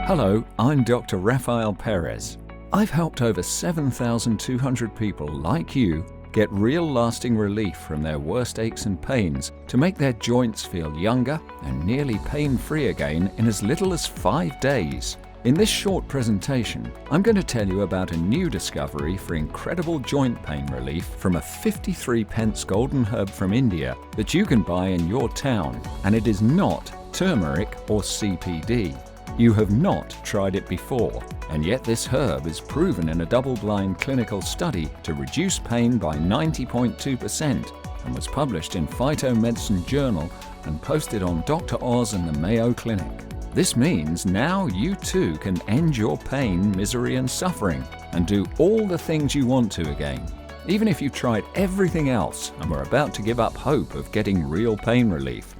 Hello, I'm Dr. Rafael Perez. I've helped over 7,200 people like you get real lasting relief from their worst aches and pains to make their joints feel younger and nearly pain-free again in as little as 5 days. In this short presentation, I'm going to tell you about a new discovery for incredible joint pain relief from a 53-pence golden herb from India that you can buy in your town, and it is not turmeric or CPD. You have not tried it before, and yet this herb is proven in a double-blind clinical study to reduce pain by 90.2% and was published in Phytomedicine Journal and posted on Dr. Oz and the Mayo Clinic. This means now you too can end your pain, misery and suffering and do all the things you want to again, even if you've tried everything else and were about to give up hope of getting real pain relief.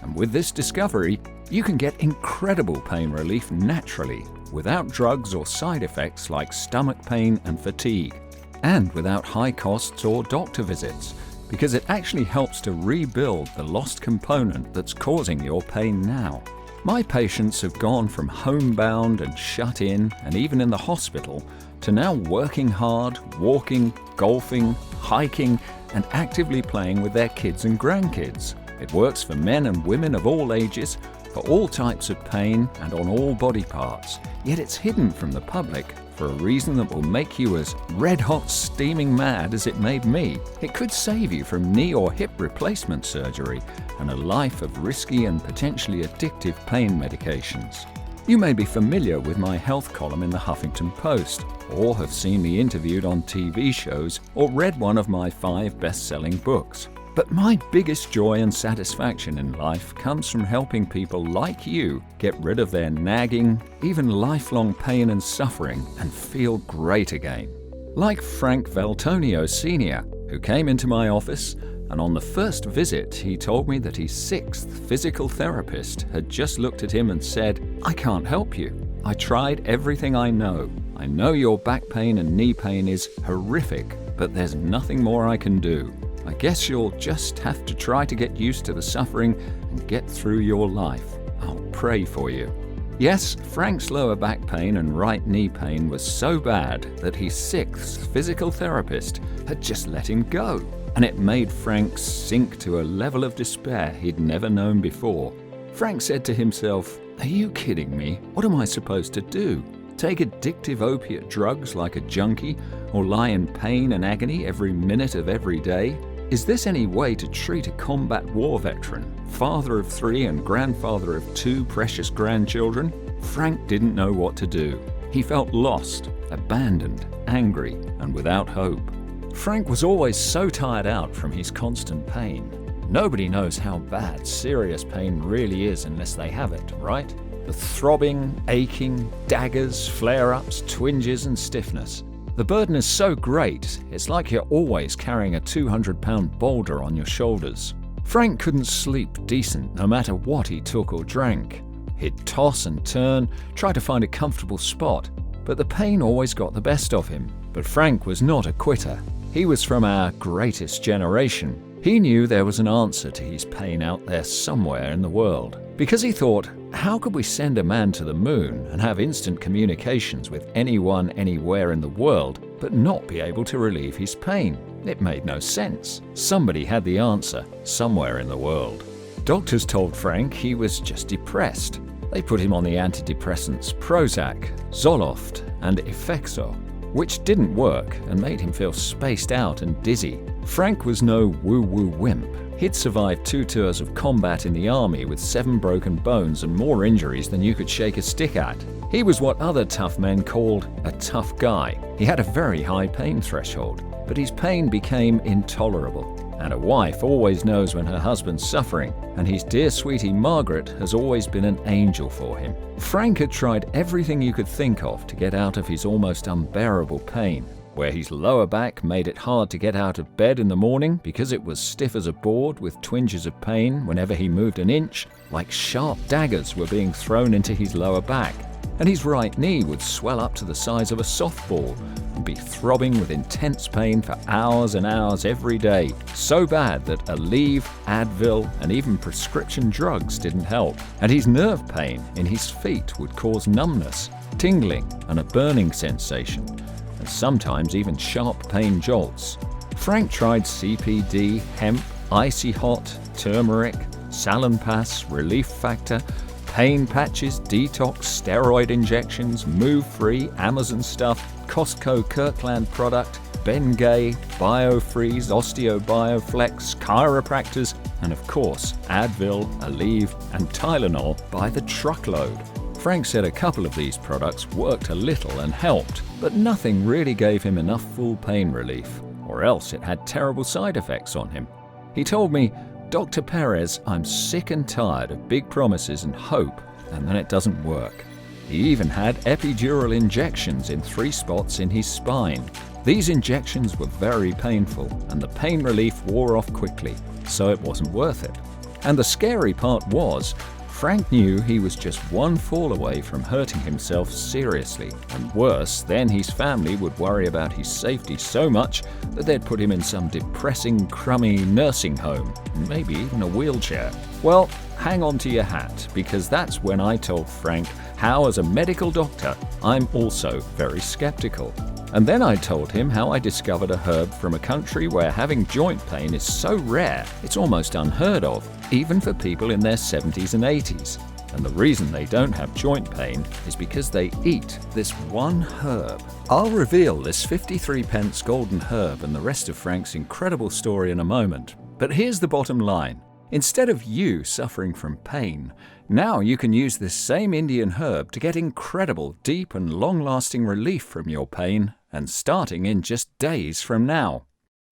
And with this discovery, you can get incredible pain relief naturally, without drugs or side effects like stomach pain and fatigue, and without high costs or doctor visits, because it actually helps to rebuild the lost component that's causing your pain now. My patients have gone from homebound and shut in, and even in the hospital, to now working hard, walking, golfing, hiking, and actively playing with their kids and grandkids. It works for men and women of all ages, for all types of pain and on all body parts, yet it's hidden from the public for a reason that will make you as red-hot steaming mad as it made me. It could save you from knee or hip replacement surgery and a life of risky and potentially addictive pain medications. You may be familiar with my health column in the Huffington Post, or have seen me interviewed on TV shows, or read one of my 5 best-selling books. But my biggest joy and satisfaction in life comes from helping people like you get rid of their nagging, even lifelong pain and suffering and feel great again. Like Frank Valtonio Sr., who came into my office, and on the first visit he told me that his 6th physical therapist had just looked at him and said, "I can't help you. I tried everything I know. I know your back pain and knee pain is horrific, but there's nothing more I can do. I guess you'll just have to try to get used to the suffering and get through your life. I'll pray for you." Yes, Frank's lower back pain and right knee pain was so bad that his 6th physical therapist had just let him go. And it made Frank sink to a level of despair he'd never known before. Frank said to himself, "Are you kidding me? What am I supposed to do? Take addictive opiate drugs like a junkie, or lie in pain and agony every minute of every day? Is this any way to treat a combat war veteran, father of 3 and grandfather of 2 precious grandchildren?" Frank didn't know what to do. He felt lost, abandoned, angry, and without hope. Frank was always so tired out from his constant pain. Nobody knows how bad serious pain really is unless they have it, right? The throbbing, aching, daggers, flare-ups, twinges, and stiffness. The burden is so great, it's like you're always carrying a 200-pound boulder on your shoulders. Frank couldn't sleep decent no matter what he took or drank. He'd toss and turn, try to find a comfortable spot, but the pain always got the best of him. But Frank was not a quitter. He was from our greatest generation. He knew there was an answer to his pain out there somewhere in the world. Because he thought, how could we send a man to the moon and have instant communications with anyone anywhere in the world, but not be able to relieve his pain? It made no sense. Somebody had the answer somewhere in the world. Doctors told Frank he was just depressed. They put him on the antidepressants Prozac, Zoloft, and Effexor, which didn't work and made him feel spaced out and dizzy. Frank was no woo-woo wimp. He'd survived 2 tours of combat in the army with 7 broken bones and more injuries than you could shake a stick at. He was what other tough men called a tough guy. He had a very high pain threshold, but his pain became intolerable. And a wife always knows when her husband's suffering, and his dear sweetie Margaret has always been an angel for him. Frank had tried everything you could think of to get out of his almost unbearable pain, where his lower back made it hard to get out of bed in the morning because it was stiff as a board with twinges of pain whenever he moved an inch, like sharp daggers were being thrown into his lower back, and his right knee would swell up to the size of a softball and be throbbing with intense pain for hours and hours every day, so bad that Aleve, Advil, and even prescription drugs didn't help. And his nerve pain in his feet would cause numbness, tingling, and a burning sensation, and sometimes even sharp pain jolts. Frank tried CPD, hemp, icy hot, turmeric, Salonpas, Relief Factor, pain patches, detox, steroid injections, Move Free, Amazon stuff, Costco Kirkland product, Bengay, BioFreeze, OsteoBioflex, chiropractors, and of course Advil, Aleve, and Tylenol by the truckload. Frank said a couple of these products worked a little and helped, but nothing really gave him enough full pain relief, or else it had terrible side effects on him. He told me, "Dr. Perez, I'm sick and tired of big promises and hope, and then it doesn't work." He even had epidural injections in 3 spots in his spine. These injections were very painful, and the pain relief wore off quickly, so it wasn't worth it. And the scary part was, Frank knew he was just one fall away from hurting himself seriously, and worse, then his family would worry about his safety so much that they'd put him in some depressing, crummy nursing home, maybe even a wheelchair. Well, hang on to your hat, because that's when I told Frank how, as a medical doctor, I'm also very skeptical. And then I told him how I discovered a herb from a country where having joint pain is so rare, it's almost unheard of, even for people in their 70s and 80s. And the reason they don't have joint pain is because they eat this one herb. I'll reveal this 53p golden herb and the rest of Frank's incredible story in a moment. But here's the bottom line. Instead of you suffering from pain, now you can use this same Indian herb to get incredible, deep and long-lasting relief from your pain, and starting in just days from now.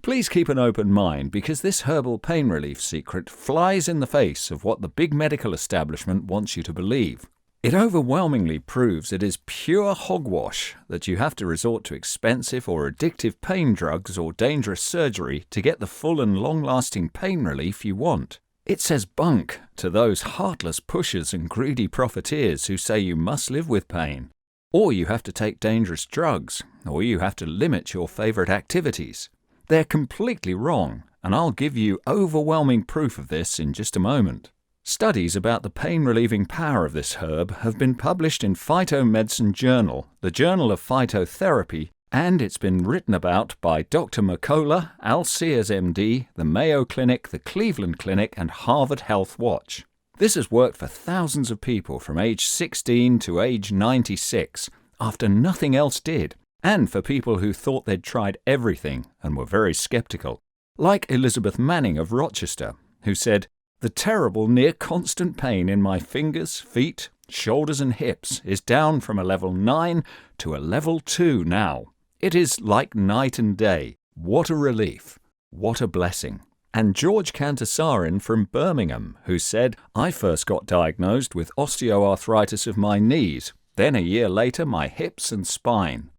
Please keep an open mind, because this herbal pain relief secret flies in the face of what the big medical establishment wants you to believe. It overwhelmingly proves it is pure hogwash that you have to resort to expensive or addictive pain drugs or dangerous surgery to get the full and long-lasting pain relief you want. It says bunk to those heartless pushers and greedy profiteers who say you must live with pain, or you have to take dangerous drugs, or you have to limit your favorite activities. They're completely wrong, and I'll give you overwhelming proof of this in just a moment. Studies about the pain-relieving power of this herb have been published in Phytomedicine Journal, the Journal of Phytotherapy, and it's been written about by Dr. McCullough, Al Sears MD, the Mayo Clinic, the Cleveland Clinic, and Harvard Health Watch. This has worked for thousands of people from age 16 to age 96, after nothing else did, and for people who thought they'd tried everything and were very skeptical, like Elizabeth Manning of Rochester, who said, "The terrible near-constant pain in my fingers, feet, shoulders and hips is down from a level 9 to a level 2 now. It is like night and day. What a relief. What a blessing." And George Kantasarin from Birmingham, who said, "I first got diagnosed with osteoarthritis of my knees, then a year later my hips and spine.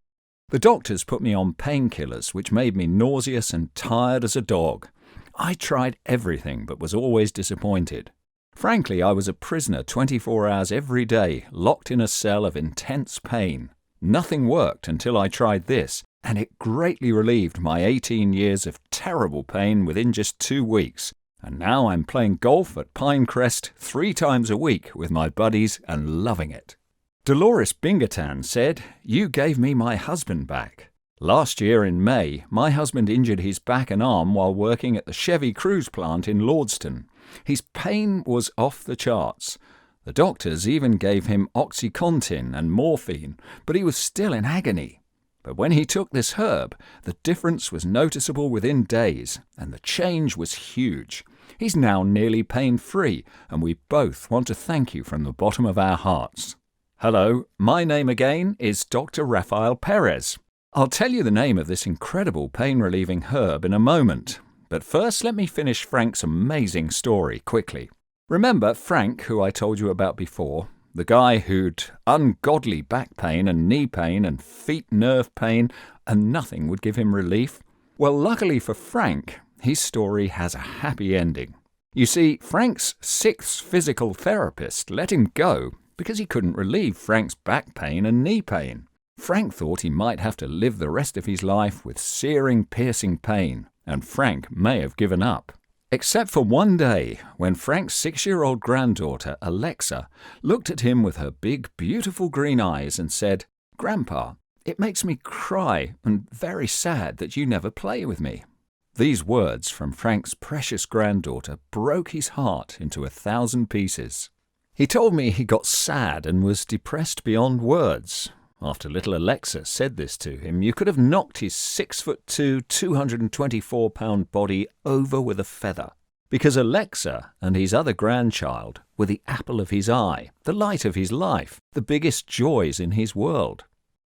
The doctors put me on painkillers which made me nauseous and tired as a dog. I tried everything but was always disappointed. Frankly, I was a prisoner 24 hours every day, locked in a cell of intense pain. Nothing worked until I tried this, and it greatly relieved my 18 years of terrible pain within just 2 weeks. And now I'm playing golf at Pinecrest 3 times a week with my buddies and loving it." Dolores Bingatan said, "You gave me my husband back. Last year in May, my husband injured his back and arm while working at the Chevy Cruise plant in Lordston. His pain was off the charts. The doctors even gave him OxyContin and morphine, but he was still in agony. But when he took this herb, the difference was noticeable within days, and the change was huge. He's now nearly pain-free, and we both want to thank you from the bottom of our hearts." Hello, my name again is Dr. Rafael Perez. I'll tell you the name of this incredible pain-relieving herb in a moment, but first let me finish Frank's amazing story quickly. Remember Frank, who I told you about before, the guy who'd ungodly back pain and knee pain and feet nerve pain, and nothing would give him relief? Well, luckily for Frank, his story has a happy ending. You see, Frank's 6th physical therapist let him go because he couldn't relieve Frank's back pain and knee pain. Frank thought he might have to live the rest of his life with searing, piercing pain, and Frank may have given up. Except for one day, when Frank's 6-year-old granddaughter, Alexa, looked at him with her big, beautiful green eyes and said, "Grandpa, it makes me cry and very sad that you never play with me." These words from Frank's precious granddaughter broke his heart into 1,000 pieces. He told me he got sad and was depressed beyond words. After little Alexa said this to him, you could have knocked his 6'2", 224-pound body over with a feather. Because Alexa and his other grandchild were the apple of his eye, the light of his life, the biggest joys in his world.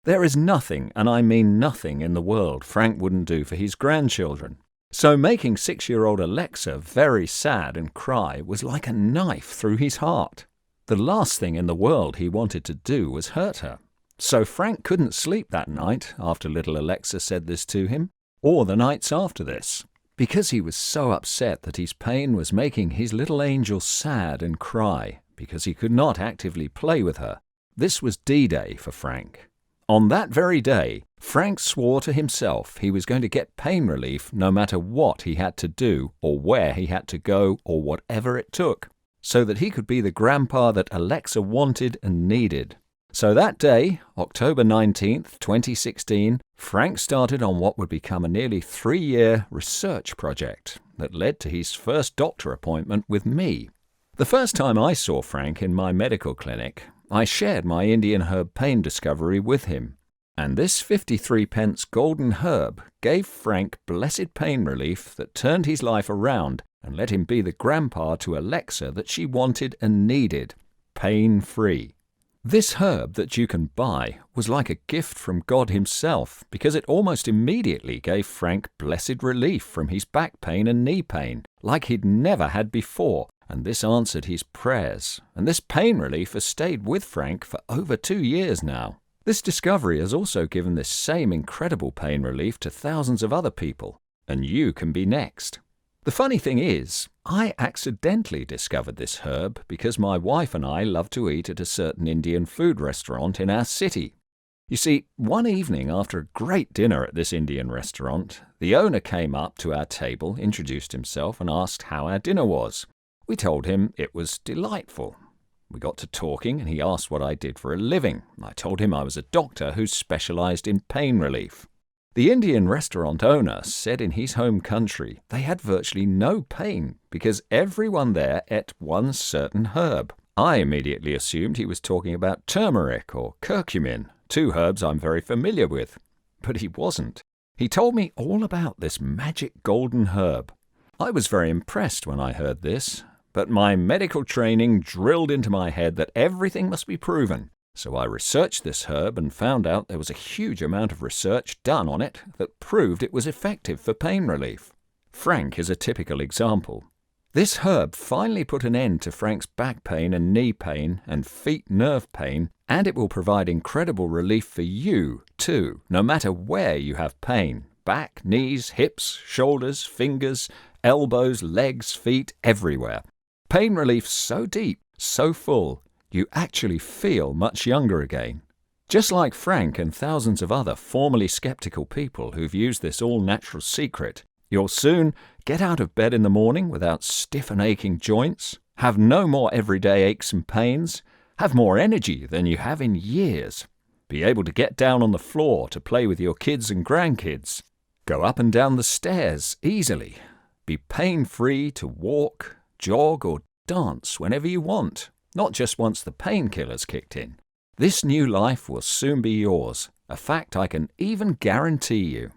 There is nothing, and I mean nothing, in the world Frank wouldn't do for his grandchildren. So making 6-year-old Alexa very sad and cry was like a knife through his heart. The last thing in the world he wanted to do was hurt her. So Frank couldn't sleep that night after little Alexa said this to him, or the nights after this, because he was so upset that his pain was making his little angel sad and cry, because he could not actively play with her. This was D-Day for Frank. On that very day, Frank swore to himself he was going to get pain relief no matter what he had to do or where he had to go or whatever it took, so that he could be the grandpa that Alexa wanted and needed. So that day, October 19th, 2016, Frank started on what would become a nearly 3-year research project that led to his first doctor appointment with me. The first time I saw Frank in my medical clinic, I shared my Indian herb pain discovery with him. And this 53p golden herb gave Frank blessed pain relief that turned his life around and let him be the grandpa to Alexa that she wanted and needed, pain-free. This herb that you can buy was like a gift from God himself because it almost immediately gave Frank blessed relief from his back pain and knee pain, like he'd never had before, and this answered his prayers, and this pain relief has stayed with Frank for over 2 years now. This discovery has also given this same incredible pain relief to thousands of other people, and you can be next. The funny thing is, I accidentally discovered this herb because my wife and I love to eat at a certain Indian food restaurant in our city. You see, one evening after a great dinner at this Indian restaurant, the owner came up to our table, introduced himself, and asked how our dinner was. We told him it was delightful. We got to talking and he asked what I did for a living. I told him I was a doctor who specialized in pain relief. The Indian restaurant owner said in his home country they had virtually no pain because everyone there ate one certain herb. I immediately assumed he was talking about turmeric or curcumin, 2 herbs I'm very familiar with. But he wasn't. He told me all about this magic golden herb. I was very impressed when I heard this, but my medical training drilled into my head that everything must be proven. So I researched this herb and found out there was a huge amount of research done on it that proved it was effective for pain relief. Frank is a typical example. This herb finally put an end to Frank's back pain and knee pain and feet nerve pain, and it will provide incredible relief for you, too, no matter where you have pain. Back, knees, hips, shoulders, fingers, elbows, legs, feet, everywhere. Pain relief so deep, so full, you actually feel much younger again. Just like Frank and thousands of other formerly skeptical people who've used this all-natural secret, you'll soon get out of bed in the morning without stiff and aching joints, have no more everyday aches and pains, have more energy than you have in years, be able to get down on the floor to play with your kids and grandkids, go up and down the stairs easily, be pain-free to walk, jog or dance whenever you want, not just once the painkillers kicked in. This new life will soon be yours, a fact I can even guarantee you.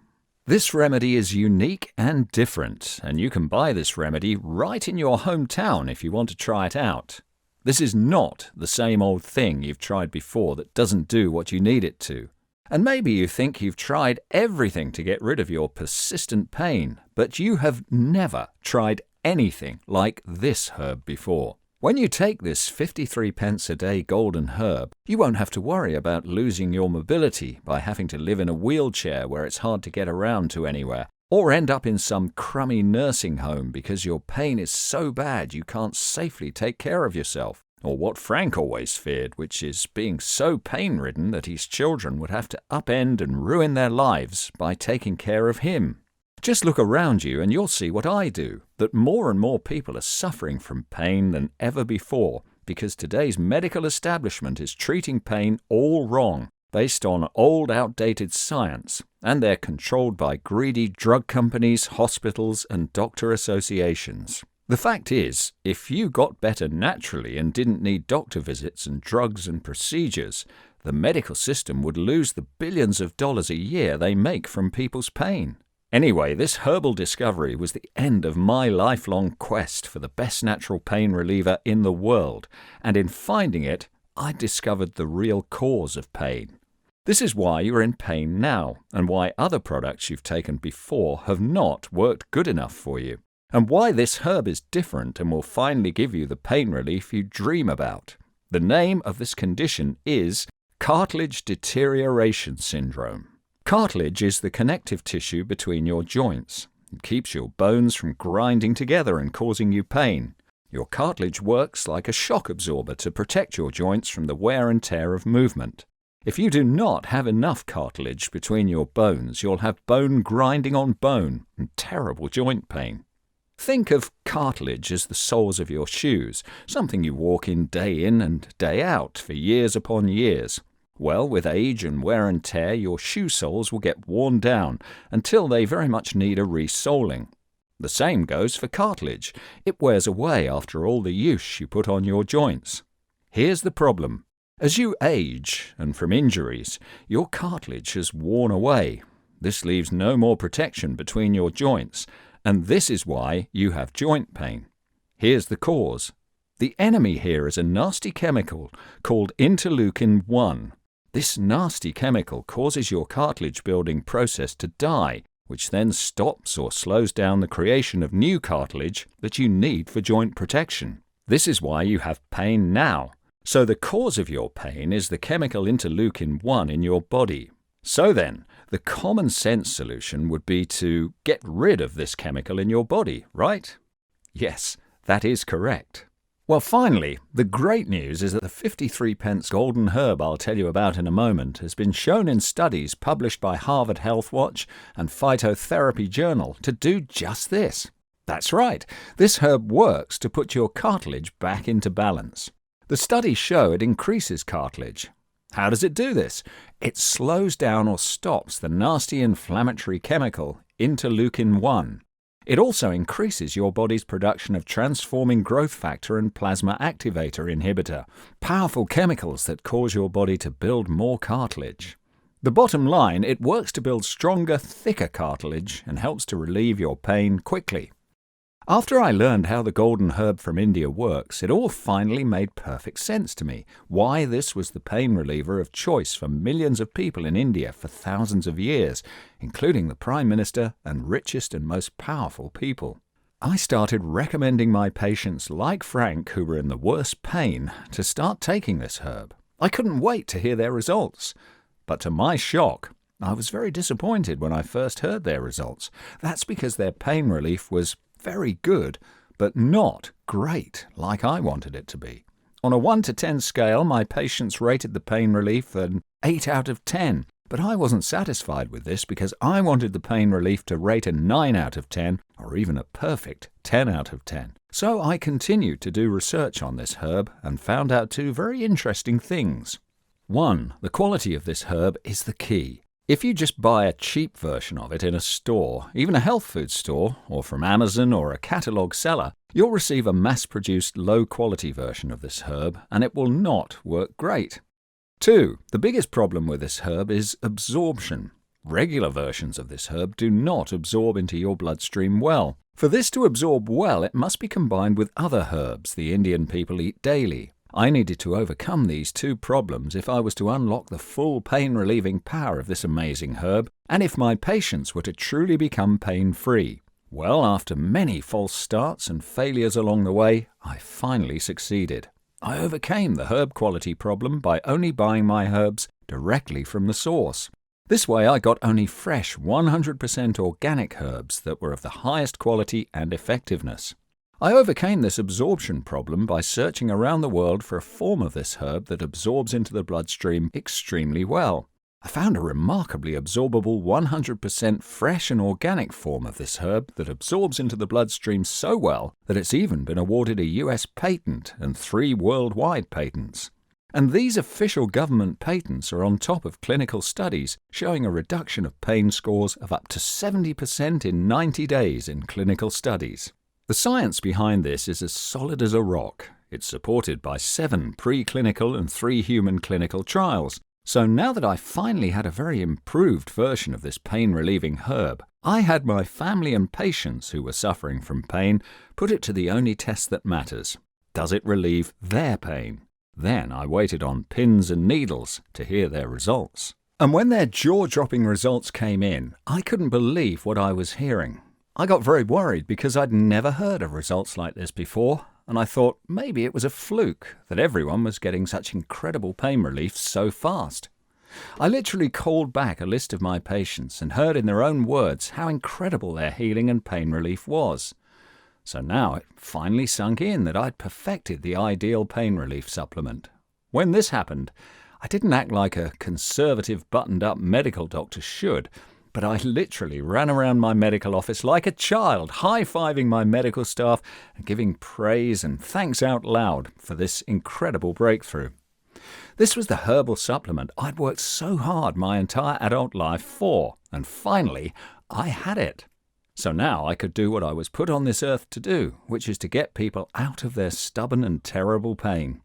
This remedy is unique and different, and you can buy this remedy right in your hometown if you want to try it out. This is not the same old thing you've tried before that doesn't do what you need it to. And maybe you think you've tried everything to get rid of your persistent pain, but you have never tried anything like this herb before. When you take this 53p a day golden herb, you won't have to worry about losing your mobility by having to live in a wheelchair where it's hard to get around to anywhere, or end up in some crummy nursing home because your pain is so bad you can't safely take care of yourself. Or what Frank always feared, which is being so pain-ridden that his children would have to upend and ruin their lives by taking care of him. Just look around you and you'll see what I do, that more and more people are suffering from pain than ever before, because today's medical establishment is treating pain all wrong, based on old, outdated science, and they're controlled by greedy drug companies, hospitals, and doctor associations. The fact is, if you got better naturally and didn't need doctor visits and drugs and procedures, the medical system would lose the billions of dollars a year they make from people's pain. Anyway, this herbal discovery was the end of my lifelong quest for the best natural pain reliever in the world, and in finding it, I discovered the real cause of pain. This is why you're in pain now, and why other products you've taken before have not worked good enough for you, and why this herb is different and will finally give you the pain relief you dream about. The name of this condition is cartilage deterioration syndrome. Cartilage is the connective tissue between your joints. It keeps your bones from grinding together and causing you pain. Your cartilage works like a shock absorber to protect your joints from the wear and tear of movement. If you do not have enough cartilage between your bones, you'll have bone grinding on bone and terrible joint pain. Think of cartilage as the soles of your shoes, something you walk in and day out for years upon years. Well, with age and wear and tear, your shoe soles will get worn down until they very much need a re-soling. The same goes for cartilage. It wears away after all the use you put on your joints. Here's the problem. As you age, and from injuries, your cartilage has worn away. This leaves no more protection between your joints, and this is why you have joint pain. Here's the cause. The enemy here is a nasty chemical called interleukin-1. This nasty chemical causes your cartilage-building process to die, which then stops or slows down the creation of new cartilage that you need for joint protection. This is why you have pain now. So the cause of your pain is the chemical interleukin-1 in your body. So then, the common sense solution would be to get rid of this chemical in your body, right? Yes, that is correct. Well, finally, the great news is that the 53p golden herb I'll tell you about in a moment has been shown in studies published by Harvard Health Watch and Phytotherapy Journal to do just this. That's right, this herb works to put your cartilage back into balance. The studies show it increases cartilage. How does it do this? It slows down or stops the nasty inflammatory chemical interleukin-1. It also increases your body's production of transforming growth factor and plasma activator inhibitor, powerful chemicals that cause your body to build more cartilage. The bottom line, it works to build stronger, thicker cartilage and helps to relieve your pain quickly. After I learned how the golden herb from India works, it all finally made perfect sense to me why this was the pain reliever of choice for millions of people in India for thousands of years, including the Prime Minister and richest and most powerful people. I started recommending my patients like Frank, who were in the worst pain, to start taking this herb. I couldn't wait to hear their results. But to my shock, I was very disappointed when I first heard their results. That's because their pain relief was very good, but not great like I wanted it to be. On a 1 to 10 scale, my patients rated the pain relief an 8 out of 10, but I wasn't satisfied with this because I wanted the pain relief to rate a 9 out of 10 or even a perfect 10 out of 10. So I continued to do research on this herb and found out 2 very interesting things. 1. The quality of this herb is the key. If you just buy a cheap version of it in a store, even a health food store, or from Amazon or a catalogue seller, you'll receive a mass-produced low-quality version of this herb, and it will not work great. 2. The biggest problem with this herb is absorption. Regular versions of this herb do not absorb into your bloodstream well. For this to absorb well, it must be combined with other herbs the Indian people eat daily. I needed to overcome these 2 problems if I was to unlock the full pain-relieving power of this amazing herb, and if my patients were to truly become pain-free. Well, after many false starts and failures along the way, I finally succeeded. I overcame the herb quality problem by only buying my herbs directly from the source. This way I got only fresh 100% organic herbs that were of the highest quality and effectiveness. I overcame this absorption problem by searching around the world for a form of this herb that absorbs into the bloodstream extremely well. I found a remarkably absorbable 100% fresh and organic form of this herb that absorbs into the bloodstream so well that it's even been awarded a US patent and 3 worldwide patents. And these official government patents are on top of clinical studies showing a reduction of pain scores of up to 70% in 90 days in clinical studies. The science behind this is as solid as a rock. It's supported by 7 preclinical and 3 human clinical trials. So now that I finally had a very improved version of this pain-relieving herb, I had my family and patients who were suffering from pain put it to the only test that matters. Does it relieve their pain? Then I waited on pins and needles to hear their results. And when their jaw-dropping results came in, I couldn't believe what I was hearing. I got very worried because I'd never heard of results like this before, and I thought maybe it was a fluke that everyone was getting such incredible pain relief so fast. I literally called back a list of my patients and heard in their own words how incredible their healing and pain relief was. So now it finally sunk in that I'd perfected the ideal pain relief supplement. When this happened, I didn't act like a conservative, buttoned-up medical doctor should, but I literally ran around my medical office like a child, high-fiving my medical staff and giving praise and thanks out loud for this incredible breakthrough. This was the herbal supplement I'd worked so hard my entire adult life for, and finally, I had it. So now I could do what I was put on this earth to do, which is to get people out of their stubborn and terrible pain.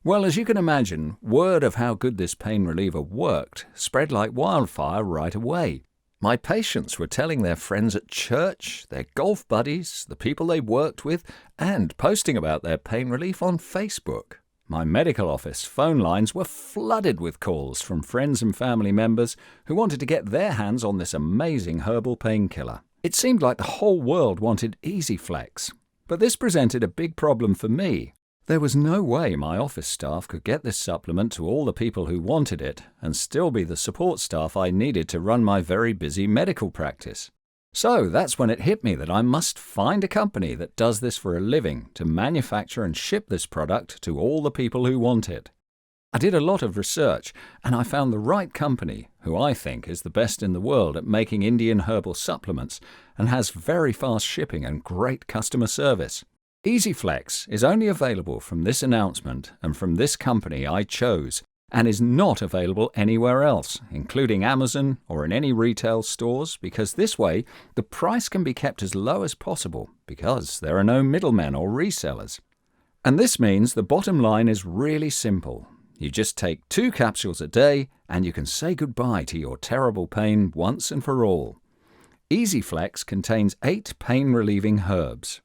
Well, as you can imagine, word of how good this pain reliever worked spread like wildfire right away. My patients were telling their friends at church, their golf buddies, the people they worked with, and posting about their pain relief on Facebook. My medical office phone lines were flooded with calls from friends and family members who wanted to get their hands on this amazing herbal painkiller. It seemed like the whole world wanted EasyFlex. But this presented a big problem for me. There was no way my office staff could get this supplement to all the people who wanted it and still be the support staff I needed to run my very busy medical practice. So that's when it hit me that I must find a company that does this for a living to manufacture and ship this product to all the people who want it. I did a lot of research and I found the right company, who I think is the best in the world at making Indian herbal supplements and has very fast shipping and great customer service. EasyFlex is only available from this announcement and from this company I chose, and is not available anywhere else, including Amazon or in any retail stores, because this way the price can be kept as low as possible because there are no middlemen or resellers. And this means the bottom line is really simple. You just take 2 capsules a day and you can say goodbye to your terrible pain once and for all. EasyFlex contains 8 pain-relieving herbs.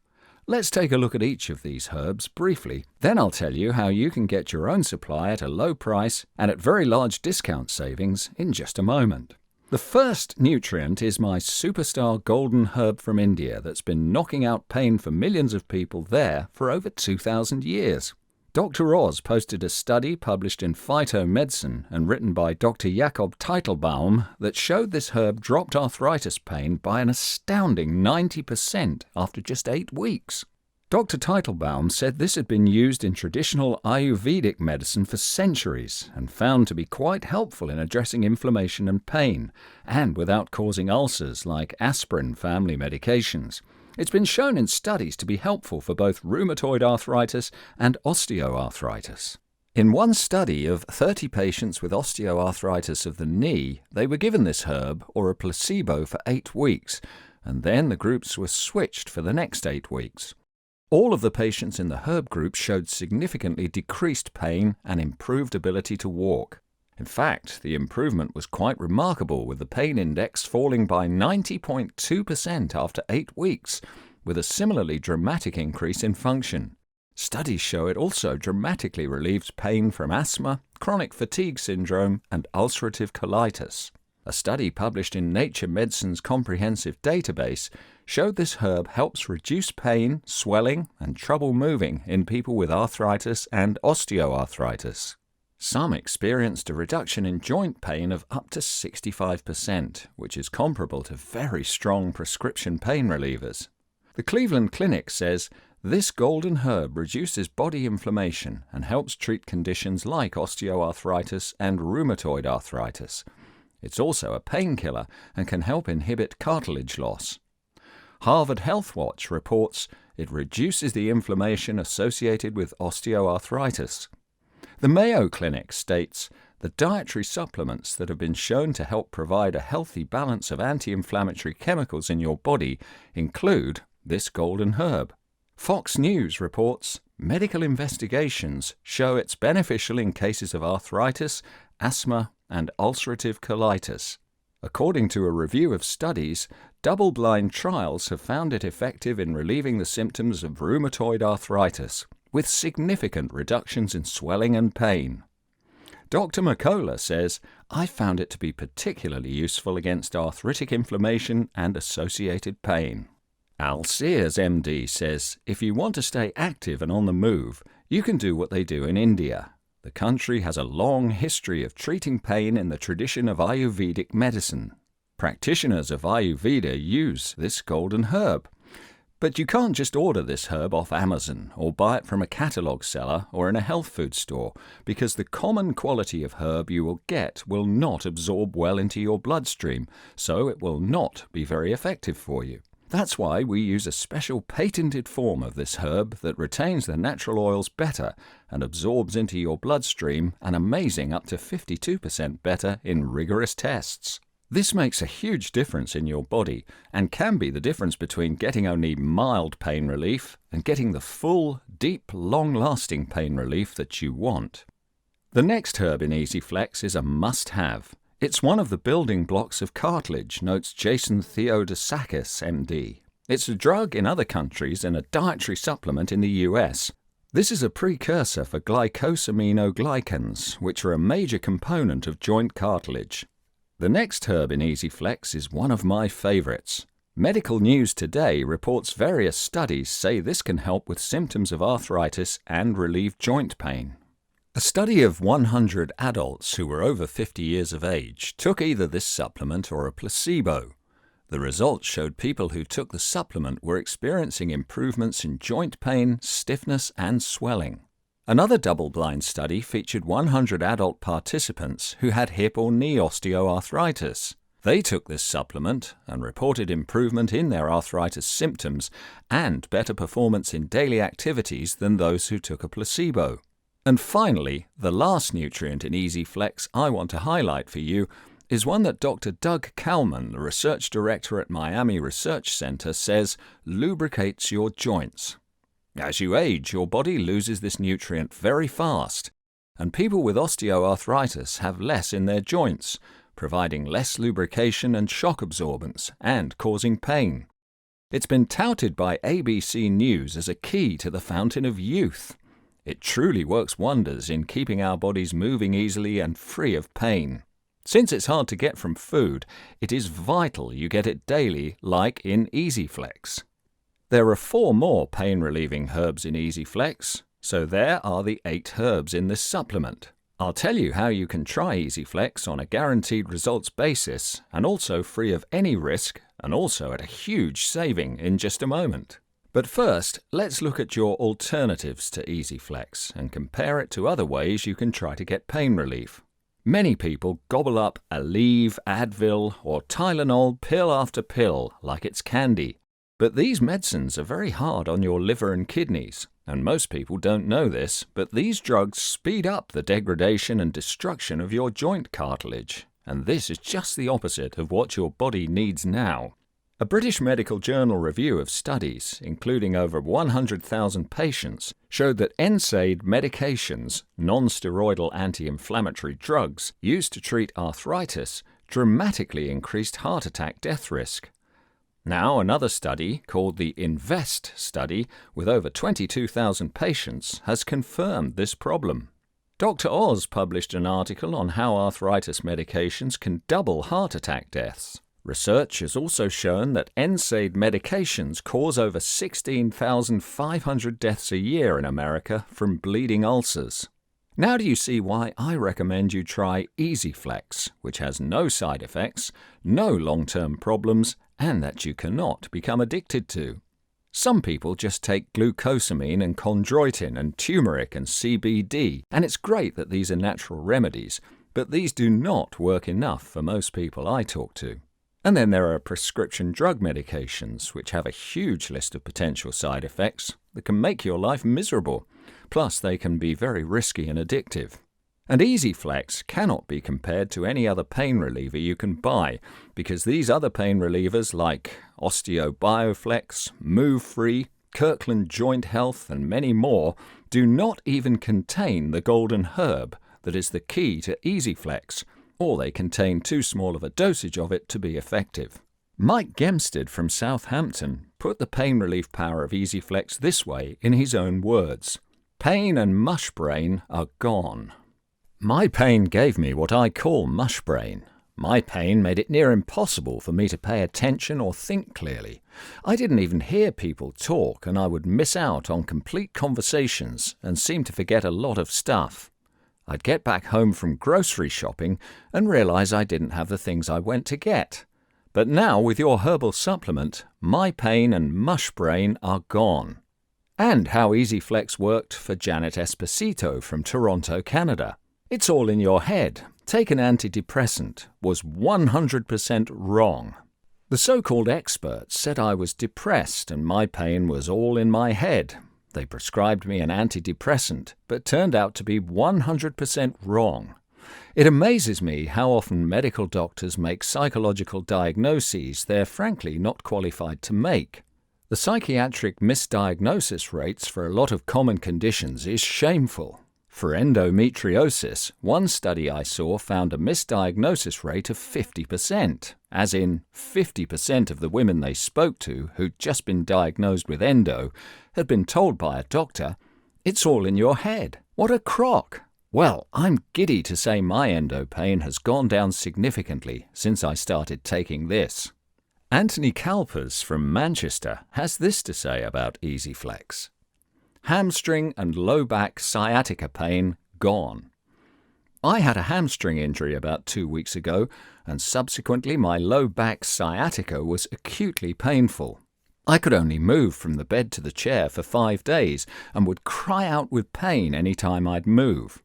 Let's take a look at each of these herbs briefly. Then I'll tell you how you can get your own supply at a low price and at very large discount savings in just a moment. The first nutrient is my superstar golden herb from India that's been knocking out pain for millions of people there for over 2,000 years. Dr. Oz posted a study published in Phytomedicine and written by Dr. Jakob Teitelbaum that showed this herb dropped arthritis pain by an astounding 90% after just 8 weeks. Dr. Teitelbaum said this had been used in traditional Ayurvedic medicine for centuries and found to be quite helpful in addressing inflammation and pain, and without causing ulcers like aspirin family medications. It's been shown in studies to be helpful for both rheumatoid arthritis and osteoarthritis. In one study of 30 patients with osteoarthritis of the knee, they were given this herb or a placebo for 8 weeks, and then the groups were switched for the next 8 weeks. All of the patients in the herb group showed significantly decreased pain and improved ability to walk. In fact, the improvement was quite remarkable, with the pain index falling by 90.2% after 8 weeks, with a similarly dramatic increase in function. Studies show it also dramatically relieves pain from asthma, chronic fatigue syndrome, and ulcerative colitis. A study published in Nature Medicine's comprehensive database showed this herb helps reduce pain, swelling, and trouble moving in people with arthritis and osteoarthritis. Some experienced a reduction in joint pain of up to 65%, which is comparable to very strong prescription pain relievers. The Cleveland Clinic says this golden herb reduces body inflammation and helps treat conditions like osteoarthritis and rheumatoid arthritis. It's also a painkiller and can help inhibit cartilage loss. Harvard Health Watch reports it reduces the inflammation associated with osteoarthritis. The Mayo Clinic states the dietary supplements that have been shown to help provide a healthy balance of anti-inflammatory chemicals in your body include this golden herb. Fox News reports medical investigations show it's beneficial in cases of arthritis, asthma, and ulcerative colitis. According to a review of studies, double-blind trials have found it effective in relieving the symptoms of rheumatoid arthritis, with significant reductions in swelling and pain. Dr. McCullough says, I found it to be particularly useful against arthritic inflammation and associated pain. Al Sears, MD, says, if you want to stay active and on the move, you can do what they do in India. The country has a long history of treating pain in the tradition of Ayurvedic medicine. Practitioners of Ayurveda use this golden herb. But you can't just order this herb off Amazon or buy it from a catalogue seller or in a health food store, because the common quality of herb you will get will not absorb well into your bloodstream, so it will not be very effective for you. That's why we use a special patented form of this herb that retains the natural oils better and absorbs into your bloodstream an amazing up to 52% better in rigorous tests. This makes a huge difference in your body and can be the difference between getting only mild pain relief and getting the full, deep, long-lasting pain relief that you want. The next herb in EasyFlex is a must-have. It's one of the building blocks of cartilage, notes Jason Theodosakis, MD. It's a drug in other countries and a dietary supplement in the US. This is a precursor for glycosaminoglycans, which are a major component of joint cartilage. The next herb in EasyFlex is one of my favorites. Medical News Today reports various studies say this can help with symptoms of arthritis and relieve joint pain. A study of 100 adults who were over 50 years of age took either this supplement or a placebo. The results showed people who took the supplement were experiencing improvements in joint pain, stiffness, and swelling. Another double-blind study featured 100 adult participants who had hip or knee osteoarthritis. They took this supplement and reported improvement in their arthritis symptoms and better performance in daily activities than those who took a placebo. And finally, the last nutrient in EasyFlex I want to highlight for you is one that Dr. Doug Kalman, the research director at Miami Research Center, says lubricates your joints. As you age, your body loses this nutrient very fast, and people with osteoarthritis have less in their joints, providing less lubrication and shock absorbance and causing pain. It's been touted by ABC News as a key to the fountain of youth. It truly works wonders in keeping our bodies moving easily and free of pain. Since it's hard to get from food, it is vital you get it daily, like in EasyFlex. There are 4 more pain-relieving herbs in EasyFlex, so there are the 8 herbs in this supplement. I'll tell you how you can try EasyFlex on a guaranteed results basis and also free of any risk and also at a huge saving in just a moment. But first, let's look at your alternatives to EasyFlex and compare it to other ways you can try to get pain relief. Many people gobble up Aleve, Advil, or Tylenol pill after pill like it's candy. But these medicines are very hard on your liver and kidneys, and most people don't know this, but these drugs speed up the degradation and destruction of your joint cartilage, and this is just the opposite of what your body needs now. A British Medical Journal review of studies, including over 100,000 patients, showed that NSAID medications, non-steroidal anti-inflammatory drugs used to treat arthritis, dramatically increased heart attack death risk. Now, another study, called the INVEST study, with over 22,000 patients, has confirmed this problem. Dr. Oz published an article on how arthritis medications can double heart attack deaths. Research has also shown that NSAID medications cause over 16,500 deaths a year in America from bleeding ulcers. Now do you see why I recommend you try EasyFlex, which has no side effects, no long-term problems, and that you cannot become addicted to? Some people just take glucosamine and chondroitin and turmeric and CBD, and it's great that these are natural remedies, but these do not work enough for most people I talk to. And then there are prescription drug medications, which have a huge list of potential side effects that can make your life miserable. Plus, they can be very risky and addictive. And EasyFlex cannot be compared to any other pain reliever you can buy, because these other pain relievers like OsteoBioflex, Move Free, Kirkland Joint Health, and many more do not even contain the golden herb that is the key to EasyFlex, or they contain too small of a dosage of it to be effective. Mike Gemstead from Southampton put the pain relief power of EasyFlex this way in his own words: "Pain and mush brain are gone." My pain gave me what I call mush brain. My pain made it near impossible for me to pay attention or think clearly. I didn't even hear people talk, and I would miss out on complete conversations and seem to forget a lot of stuff. I'd get back home from grocery shopping and realize I didn't have the things I went to get. But now, with your herbal supplement, my pain and mush brain are gone. And how EasyFlex worked for Janet Esposito from Toronto, Canada. "It's all in your head. Take an antidepressant" was 100% wrong. The so-called experts said I was depressed and my pain was all in my head. They prescribed me an antidepressant, but turned out to be 100% wrong. It amazes me how often medical doctors make psychological diagnoses they're frankly not qualified to make. The psychiatric misdiagnosis rates for a lot of common conditions is shameful. For endometriosis, one study I saw found a misdiagnosis rate of 50%, as in 50% of the women they spoke to who'd just been diagnosed with endo had been told by a doctor, "It's all in your head." What a crock! Well, I'm giddy to say my endo pain has gone down significantly since I started taking this. Anthony Kalpers from Manchester has this to say about EasyFlex. "Hamstring and low back sciatica pain gone. I had a hamstring injury about 2 weeks ago, and subsequently my low back sciatica was acutely painful. I could only move from the bed to the chair for 5 days and would cry out with pain any time I'd move.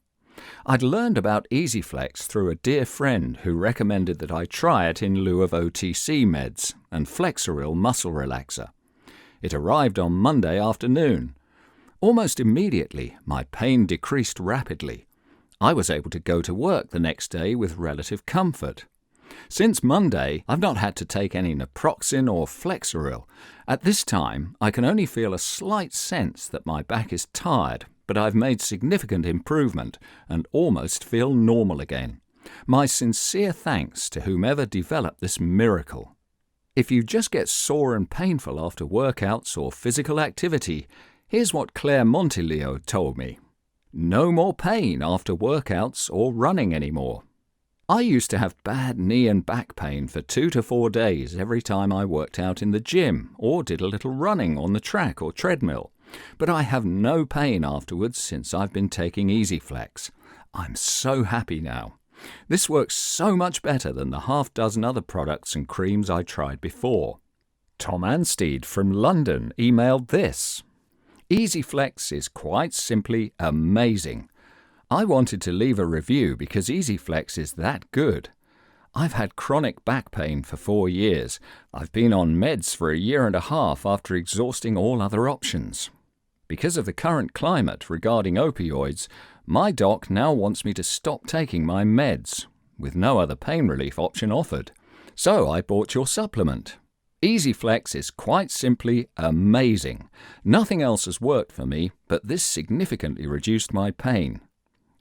I'd learned about EasyFlex through a dear friend who recommended that I try it in lieu of OTC meds and Flexeril muscle relaxer. It arrived on Monday afternoon. Almost immediately, my pain decreased rapidly. I was able to go to work the next day with relative comfort. Since Monday, I've not had to take any naproxen or Flexeril. At this time, I can only feel a slight sense that my back is tired, but I've made significant improvement and almost feel normal again. My sincere thanks to whomever developed this miracle. If you just get sore and painful after workouts or physical activity, here's what Claire Montilio told me. No more pain after workouts or running anymore. I used to have bad knee and back pain for 2 to 4 days every time I worked out in the gym or did a little running on the track or treadmill. But I have no pain afterwards since I've been taking EasyFlex. I'm so happy now. This works so much better than the half-dozen other products and creams I tried before. Tom Anstead from London emailed this. EasyFlex is quite simply amazing. I wanted to leave a review because EasyFlex is that good. I've had chronic back pain for 4 years. I've been on meds for 1.5 years after exhausting all other options. Because of the current climate regarding opioids, my doc now wants me to stop taking my meds, with no other pain relief option offered. So I bought your supplement. EasyFlex is quite simply amazing. Nothing else has worked for me, but this significantly reduced my pain.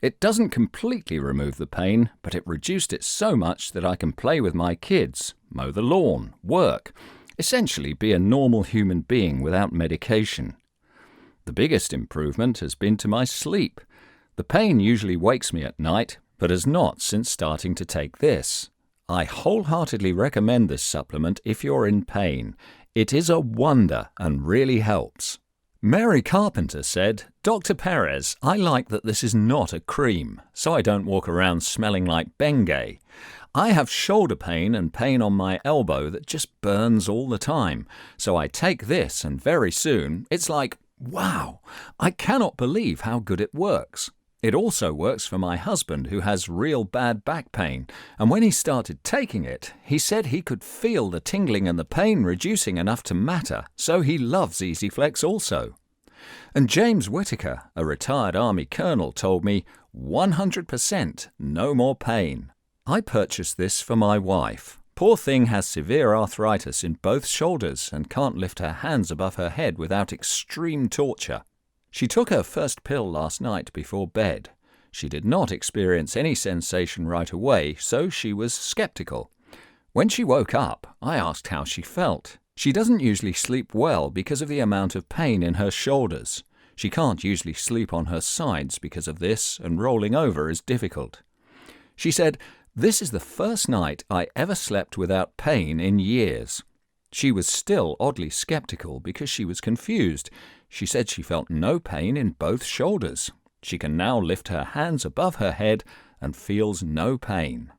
It doesn't completely remove the pain, but it reduced it so much that I can play with my kids, mow the lawn, work, essentially be a normal human being without medication. The biggest improvement has been to my sleep. The pain usually wakes me at night, but has not since starting to take this. I wholeheartedly recommend this supplement if you're in pain. It is a wonder and really helps. Mary Carpenter said, Dr. Perez, I like that this is not a cream, so I don't walk around smelling like Bengay. I have shoulder pain and pain on my elbow that just burns all the time. So I take this and very soon it's like, wow, I cannot believe how good it works. It also works for my husband who has real bad back pain, and when he started taking it, he said he could feel the tingling and the pain reducing enough to matter, so he loves EasyFlex also. And James Whitaker, a retired Army colonel, told me, 100% no more pain. I purchased this for my wife. Poor thing has severe arthritis in both shoulders and can't lift her hands above her head without extreme torture. She took her first pill last night before bed. She did not experience any sensation right away, so she was skeptical. When she woke up, I asked how she felt. She doesn't usually sleep well because of the amount of pain in her shoulders. She can't usually sleep on her sides because of this, and rolling over is difficult. She said, "This is the first night I ever slept without pain in years." She was still oddly skeptical because she was confused. She said she felt no pain in both shoulders. She can now lift her hands above her head and feels no pain.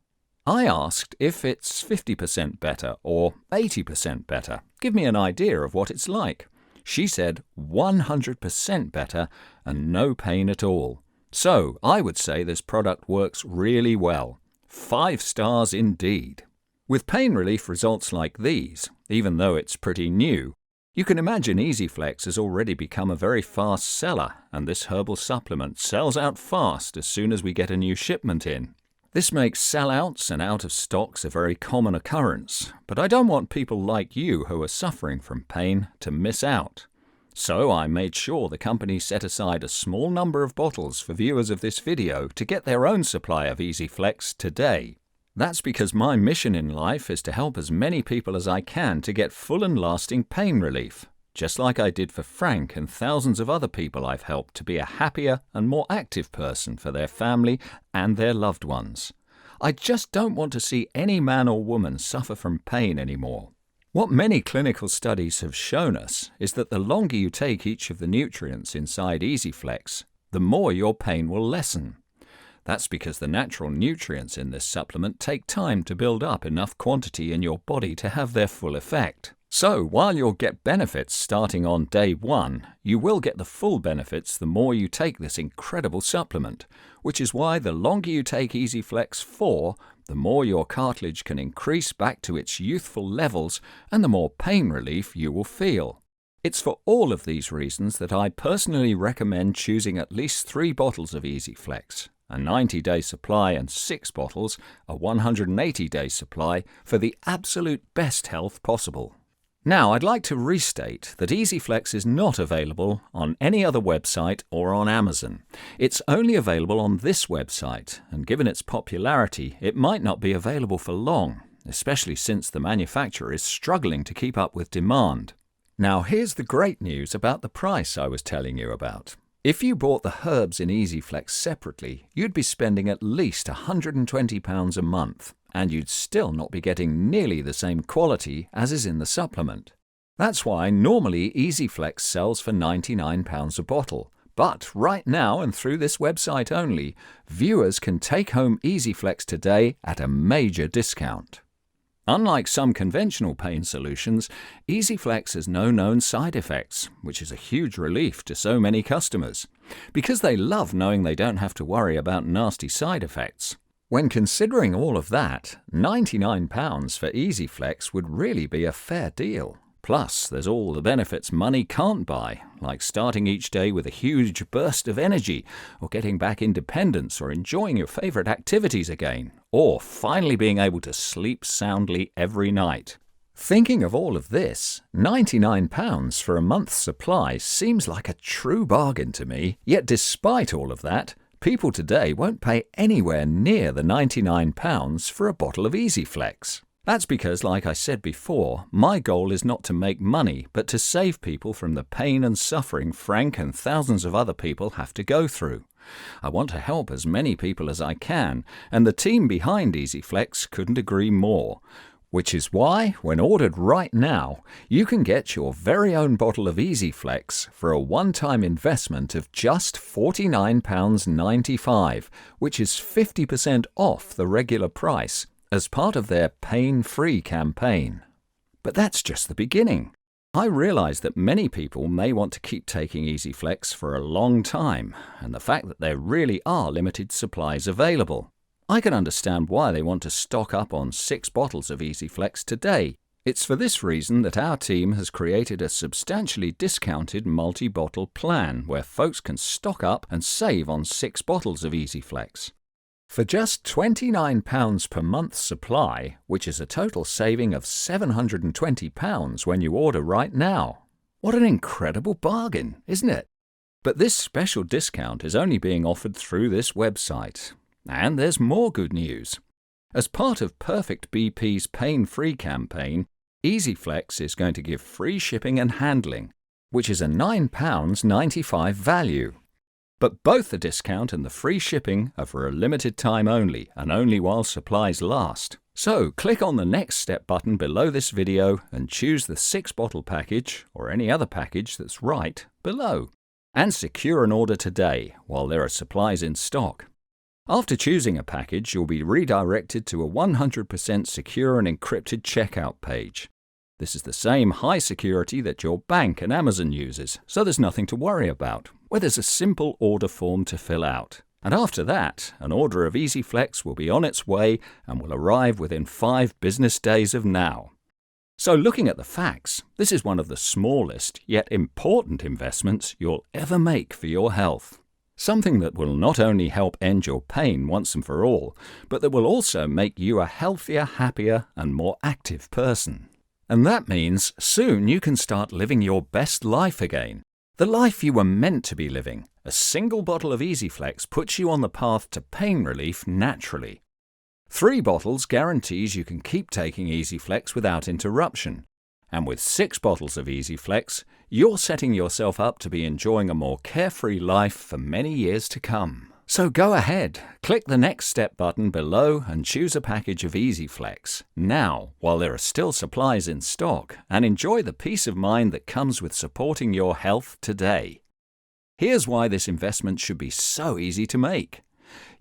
I asked if it's 50% better or 80% better. Give me an idea of what it's like. She said 100% better and no pain at all. So I would say this product works really well. 5 stars indeed. With pain relief results like these, even though it's pretty new, you can imagine EasyFlex has already become a very fast seller, and this herbal supplement sells out fast as soon as we get a new shipment in. This makes sellouts and out of stocks a very common occurrence, but I don't want people like you who are suffering from pain to miss out. So I made sure the company set aside a small number of bottles for viewers of this video to get their own supply of EasyFlex today. That's because my mission in life is to help as many people as I can to get full and lasting pain relief, just like I did for Frank and thousands of other people I've helped to be a happier and more active person for their family and their loved ones. I just don't want to see any man or woman suffer from pain anymore. What many clinical studies have shown us is that the longer you take each of the nutrients inside EasyFlex, the more your pain will lessen. That's because the natural nutrients in this supplement take time to build up enough quantity in your body to have their full effect. So, while you'll get benefits starting on day 1, you will get the full benefits the more you take this incredible supplement, which is why the longer you take EasyFlex for, the more your cartilage can increase back to its youthful levels and the more pain relief you will feel. It's for all of these reasons that I personally recommend choosing at least 3 bottles of EasyFlex. A 90-day supply and 6 bottles, a 180-day supply, for the absolute best health possible. Now, I'd like to restate that EasyFlex is not available on any other website or on Amazon. It's only available on this website, and given its popularity, it might not be available for long, especially since the manufacturer is struggling to keep up with demand. Now, here's the great news about the price I was telling you about. If you bought the herbs in EasyFlex separately, you'd be spending at least £120 a month, and you'd still not be getting nearly the same quality as is in the supplement. That's why normally EasyFlex sells for £99 a bottle, but right now and through this website only, viewers can take home EasyFlex today at a major discount. Unlike some conventional pain solutions, EasyFlex has no known side effects, which is a huge relief to so many customers, because they love knowing they don't have to worry about nasty side effects. When considering all of that, £99 for EasyFlex would really be a fair deal. Plus, there's all the benefits money can't buy, like starting each day with a huge burst of energy, or getting back independence, or enjoying your favorite activities again, or finally being able to sleep soundly every night. Thinking of all of this, £99 for a month's supply seems like a true bargain to me, yet despite all of that, people today won't pay anywhere near the £99 for a bottle of EasyFlex. That's because, like I said before, my goal is not to make money, but to save people from the pain and suffering Frank and thousands of other people have to go through. I want to help as many people as I can, and the team behind EasyFlex couldn't agree more. Which is why, when ordered right now, you can get your very own bottle of EasyFlex for a one-time investment of just £49.95, which is 50% off the regular price, as part of their pain-free campaign. But that's just the beginning. I realize that many people may want to keep taking EasyFlex for a long time, and the fact that there really are limited supplies available. I can understand why they want to stock up on 6 bottles of EasyFlex today. It's for this reason that our team has created a substantially discounted multi-bottle plan where folks can stock up and save on 6 bottles of EasyFlex. For just £29 per month supply, which is a total saving of £720 when you order right now. What an incredible bargain, isn't it? But this special discount is only being offered through this website. And there's more good news. As part of Perfect BP's pain-free campaign, EasyFlex is going to give free shipping and handling, which is a £9.95 value. But both the discount and the free shipping are for a limited time only, and only while supplies last. So click on the Next Step button below this video and choose the 6-bottle package, or any other package that's right, below. And secure an order today, while there are supplies in stock. After choosing a package, you'll be redirected to a 100% secure and encrypted checkout page. This is the same high security that your bank and Amazon uses, so there's nothing to worry about, where there's a simple order form to fill out. And after that, an order of EasyFlex will be on its way and will arrive within 5 business days of now. So looking at the facts, this is one of the smallest yet important investments you'll ever make for your health. Something that will not only help end your pain once and for all, but that will also make you a healthier, happier, and more active person. And that means soon you can start living your best life again. The life you were meant to be living. A single bottle of EasyFlex puts you on the path to pain relief naturally. 3 bottles guarantees you can keep taking EasyFlex without interruption. And with 6 bottles of EasyFlex, you're setting yourself up to be enjoying a more carefree life for many years to come. So go ahead, click the Next Step button below and choose a package of EasyFlex now, while there are still supplies in stock, and enjoy the peace of mind that comes with supporting your health today. Here's why this investment should be so easy to make.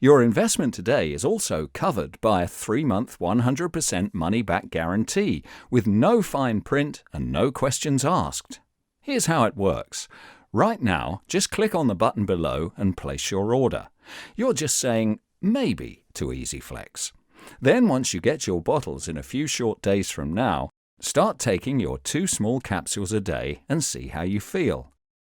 Your investment today is also covered by a 3-month 100% money-back guarantee with no fine print and no questions asked. Here's how it works. Right now, just click on the button below and place your order. You're just saying maybe to EasyFlex. Then once you get your bottles in a few short days from now, start taking your 2 small capsules a day and see how you feel.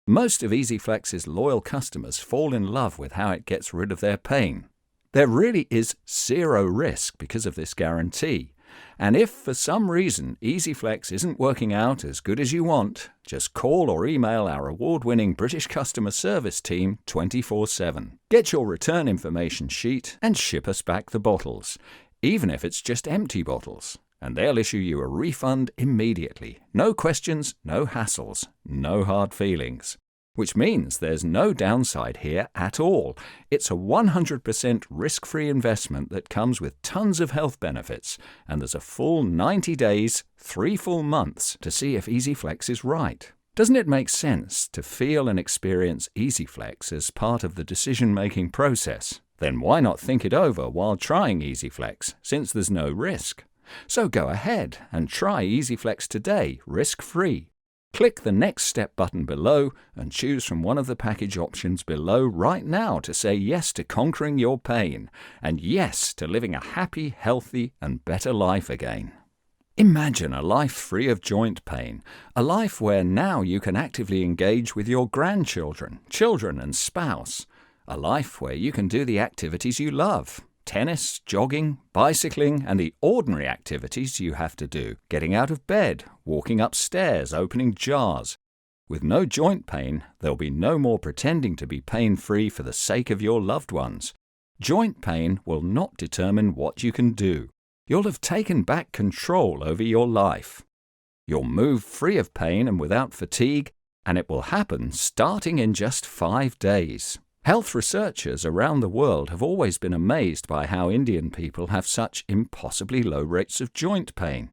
Most of EasyFlex's loyal customers fall in love with how it gets rid of their pain. There really is 0 risk because of this guarantee. And if for some reason EasyFlex isn't working out as good as you want, just call or email our award-winning British customer service team 24/7. Get your return information sheet and ship us back the bottles, even if it's just empty bottles. And they'll issue you a refund immediately. No questions, no hassles, no hard feelings. Which means there's no downside here at all. It's a 100% risk-free investment that comes with tons of health benefits, and there's a full 90 days, 3 full months to see if EasyFlex is right. Doesn't it make sense to feel and experience EasyFlex as part of the decision-making process? Then why not think it over while trying EasyFlex, since there's no risk? So go ahead and try EasyFlex today, risk-free. Click the Next Step button below and choose from one of the package options below right now to say yes to conquering your pain and yes to living a happy, healthy, and better life again. Imagine a life free of joint pain, a life where now you can actively engage with your grandchildren, children, and spouse, a life where you can do the activities you love. Tennis, jogging, bicycling, and the ordinary activities you have to do, getting out of bed, walking upstairs, opening jars. With no joint pain, there'll be no more pretending to be pain-free for the sake of your loved ones. Joint pain will not determine what you can do. You'll have taken back control over your life. You'll move free of pain and without fatigue, and it will happen starting in just 5 days. Health researchers around the world have always been amazed by how Indian people have such impossibly low rates of joint pain.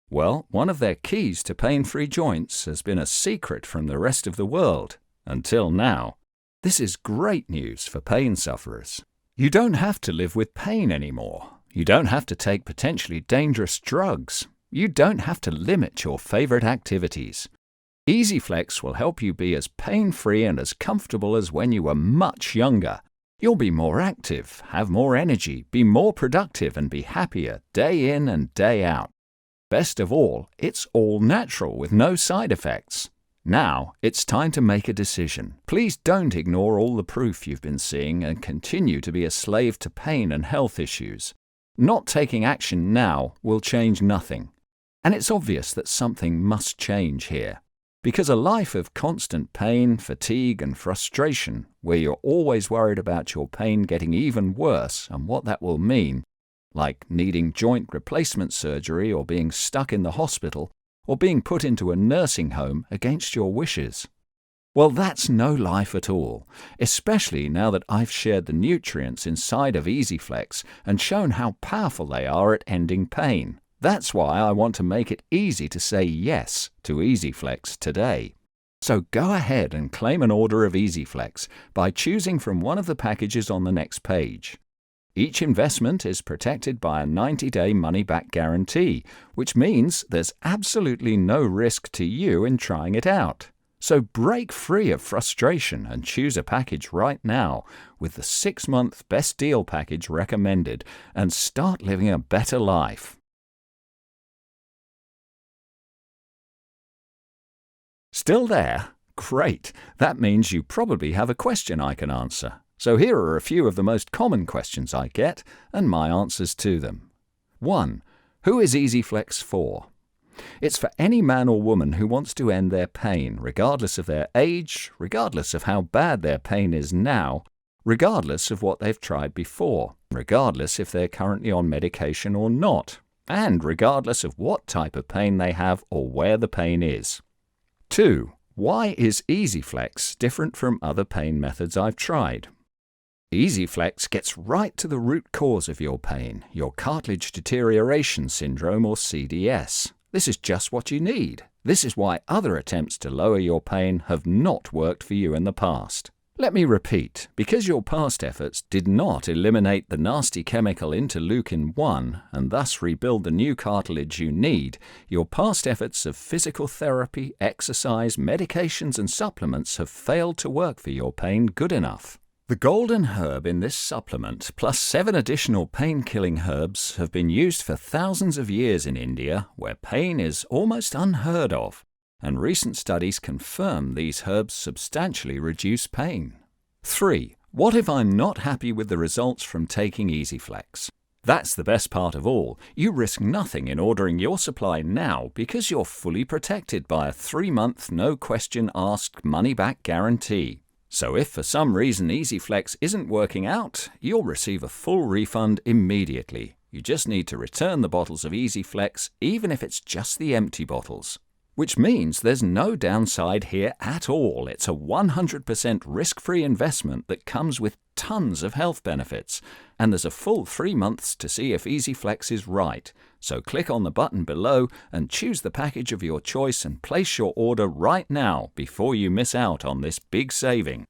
Well, one of their keys to pain-free joints has been a secret from the rest of the world, until now. This is great news for pain sufferers. You don't have to live with pain anymore. You don't have to take potentially dangerous drugs. You don't have to limit your favorite activities. EasyFlex will help you be as pain-free and as comfortable as when you were much younger. You'll be more active, have more energy, be more productive, and be happier day in and day out. Best of all, it's all natural with no side effects. Now, it's time to make a decision. Please don't ignore all the proof you've been seeing and continue to be a slave to pain and health issues. Not taking action now will change nothing. And it's obvious that something must change here. Because a life of constant pain, fatigue, and frustration, where you're always worried about your pain getting even worse and what that will mean, like needing joint replacement surgery or being stuck in the hospital or being put into a nursing home against your wishes. Well, that's no life at all, especially now that I've shared the nutrients inside of EasyFlex and shown how powerful they are at ending pain. That's why I want to make it easy to say yes to EasyFlex today. So go ahead and claim an order of EasyFlex by choosing from one of the packages on the next page. Each investment is protected by a 90-day money-back guarantee, which means there's absolutely no risk to you in trying it out. So break free of frustration and choose a package right now with the 6-month best deal package recommended and start living a better life. Still there? Great! That means you probably have a question I can answer. So here are a few of the most common questions I get and my answers to them. 1. Who is EasyFlex for? It's for any man or woman who wants to end their pain, regardless of their age, regardless of how bad their pain is now, regardless of what they've tried before, regardless if they're currently on medication or not, and regardless of what type of pain they have or where the pain is. 2. Why is EasyFlex different from other pain methods I've tried? EasyFlex gets right to the root cause of your pain, your cartilage deterioration syndrome or CDS. This is just what you need. This is why other attempts to lower your pain have not worked for you in the past. Let me repeat, because your past efforts did not eliminate the nasty chemical interleukin-1 and thus rebuild the new cartilage you need, your past efforts of physical therapy, exercise, medications and supplements have failed to work for your pain good enough. The golden herb in this supplement, plus 7 additional pain-killing herbs, have been used for thousands of years in India, where pain is almost unheard of. And recent studies confirm these herbs substantially reduce pain. 3. What if I'm not happy with the results from taking EasyFlex? That's the best part of all. You risk nothing in ordering your supply now because you're fully protected by a 3-month no-question-asked money-back guarantee. So if for some reason EasyFlex isn't working out, you'll receive a full refund immediately. You just need to return the bottles of EasyFlex, even if it's just the empty bottles. Which means there's no downside here at all. It's a 100% risk-free investment that comes with tons of health benefits. And there's a full 3 months to see if EasyFlex is right. So click on the button below and choose the package of your choice and place your order right now before you miss out on this big saving.